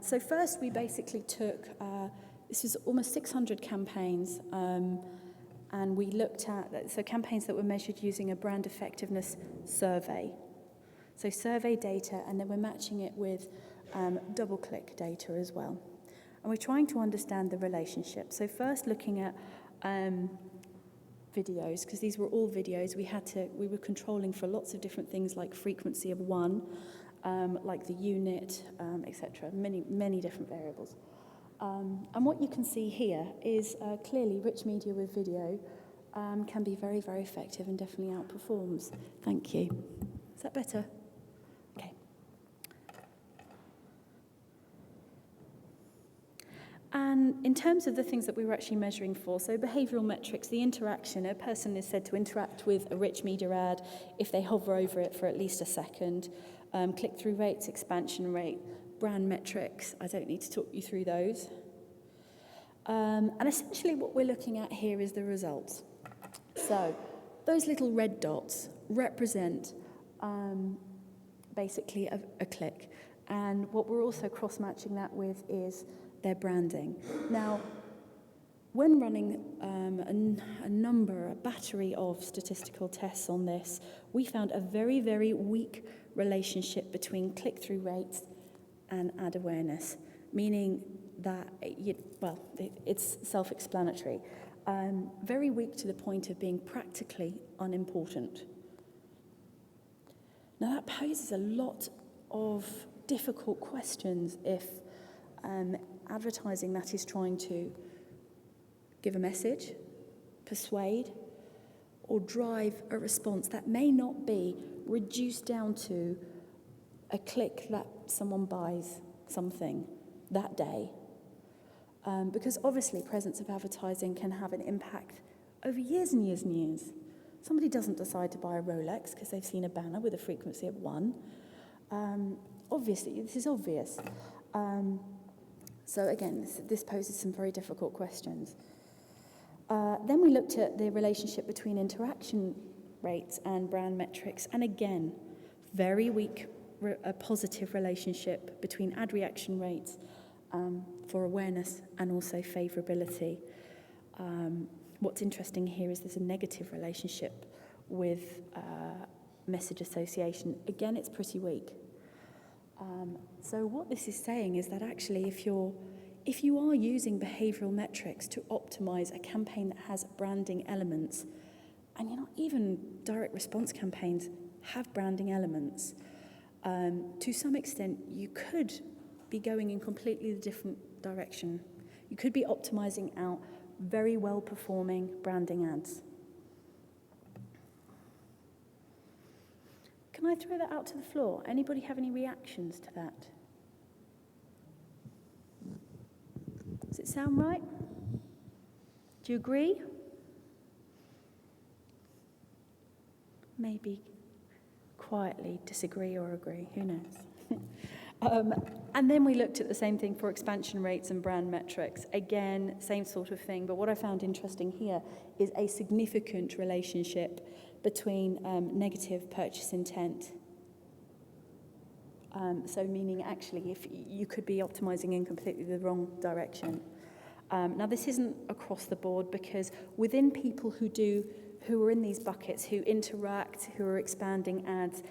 So first we basically took, this was almost 600 campaigns, and we looked at, so campaigns that were measured using a brand effectiveness survey. So survey data, and then we're matching it with double-click data as well. And we're trying to understand the relationship. So first looking at videos, because these were all videos, we were controlling for lots of different things like frequency of one, like the unit, etc. Many different variables. And what you can see here is clearly rich media with video can be very, very effective and definitely outperforms. Thank you. Is that better? Okay. And in terms of the things that we were actually measuring for, so behavioural metrics, the interaction, a person is said to interact with a rich media ad if they hover over it for at least a second. Click-through rates, expansion rate, brand metrics, I don't need to talk you through those. And essentially what we're looking at here is the results. So those little red dots represent basically a click. And what we're also cross-matching that with is their branding. Now, when running a battery of statistical tests on this, we found a very, very weak relationship between click-through rates and ad awareness, meaning that, it's self-explanatory. Very weak to the point of being practically unimportant. Now that poses a lot of difficult questions if advertising that is trying to give a message, persuade, or drive a response that may not be reduced down to a click that someone buys something that day. Because obviously presence of advertising can have an impact over years and years and years. Somebody doesn't decide to buy a Rolex because they've seen a banner with a frequency of 1. Obviously, this is obvious. So again, this poses some very difficult questions. Then we looked at the relationship between interaction rates and brand metrics, and again, very weak a positive relationship between ad reaction rates for awareness and also favourability. What's interesting here is there's a negative relationship with message association. Again, it's pretty weak. So what this is saying is that actually if you are using behavioural metrics to optimise a campaign that has branding elements, and you're not even direct response campaigns have branding elements, to some extent you could be going in completely different direction. You could be optimising out very well performing branding ads. Can I throw that out to the floor? Anybody have any reactions to that? Does it sound right? Do you agree? Maybe quietly disagree or agree, who knows? And then we looked at the same thing for expansion rates and brand metrics. Again, same sort of thing, but what I found interesting here is a significant relationship between negative purchase intent. So meaning actually if you could be optimizing in completely the wrong direction. Now this isn't across the board because within people who are in these buckets, who interact, who are expanding ads,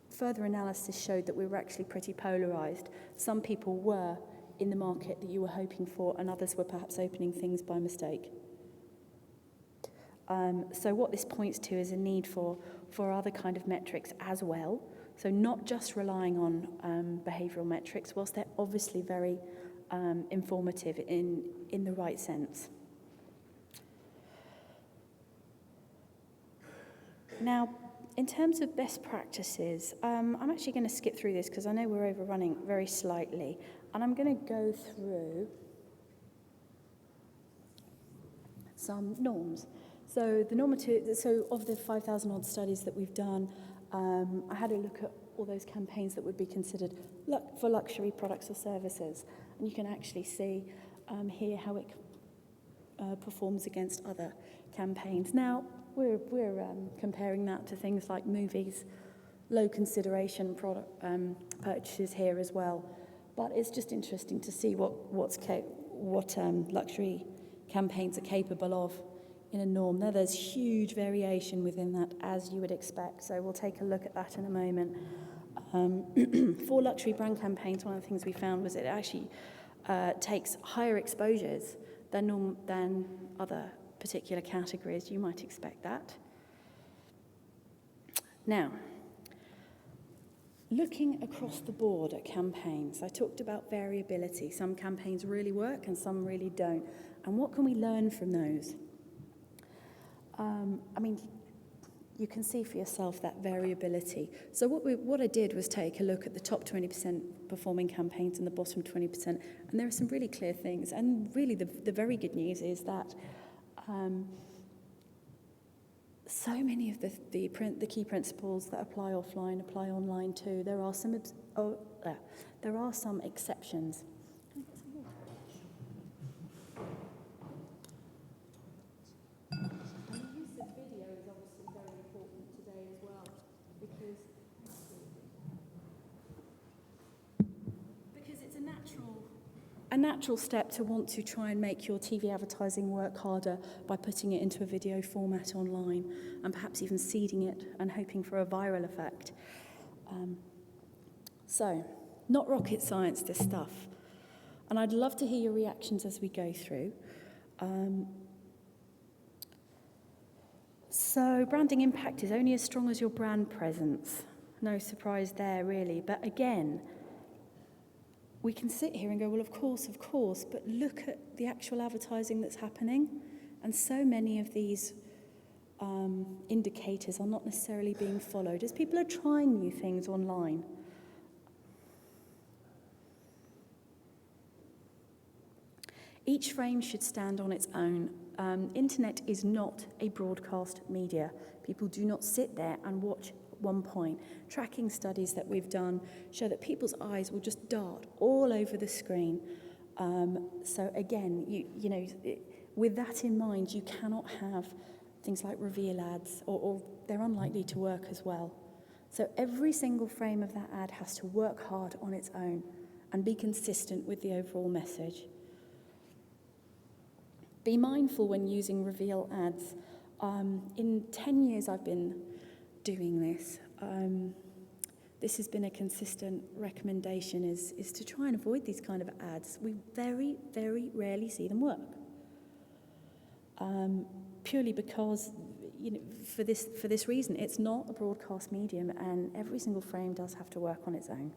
further analysis showed that we were actually pretty polarised. Some people were in the market that you were hoping for, and others were perhaps opening things by mistake. So what this points to is a need for other kind of metrics as well. So not just relying on behavioural metrics, whilst they're obviously very informative in the right sense. Now, in terms of best practices, I'm actually going to skip through this because I know we're overrunning very slightly, and I'm going to go through some norms. So the normative, so of the 5,000 odd studies that we've done, I had a look at all those campaigns that would be considered for luxury products or services, and you can actually see here how it performs against other campaigns. Now, we're comparing that to things like movies, low consideration product purchases here as well. But it's just interesting to see what luxury campaigns are capable of in a norm. There's huge variation within that, as you would expect. So we'll take a look at that in a moment. For luxury brand campaigns, one of the things we found was it actually takes higher exposures than other particular categories. You might expect that. Now, looking across the board at campaigns, I talked about variability. Some campaigns really work and some really don't. And what can we learn from those? You can see for yourself that variability. So what I did was take a look at the top 20% performing campaigns and the bottom 20%, and there are some really clear things. And really the very good news is that so many of the key principles that apply offline apply online too. There are some exceptions. A natural step to want to try and make your TV advertising work harder by putting it into a video format online and perhaps even seeding it and hoping for a viral effect. So, not rocket science, this stuff. And I'd love to hear your reactions as we go through. So, branding impact is only as strong as your brand presence. No surprise there, really. But again, we can sit here and go, well, of course, but look at the actual advertising that's happening. And so many of these indicators are not necessarily being followed as people are trying new things online. Each frame should stand on its own. Internet is not a broadcast media. People do not sit there and watch one point. Tracking studies that we've done show that people's eyes will just dart all over the screen. So again, with that in mind, you cannot have things like reveal ads, or they're unlikely to work as well. So every single frame of that ad has to work hard on its own and be consistent with the overall message. Be mindful when using reveal ads. In 10 years I've been doing this. This has been a consistent recommendation is to try and avoid these kind of ads. We very, very rarely see them work. Purely because, for this reason, it's not a broadcast medium and every single frame does have to work on its own.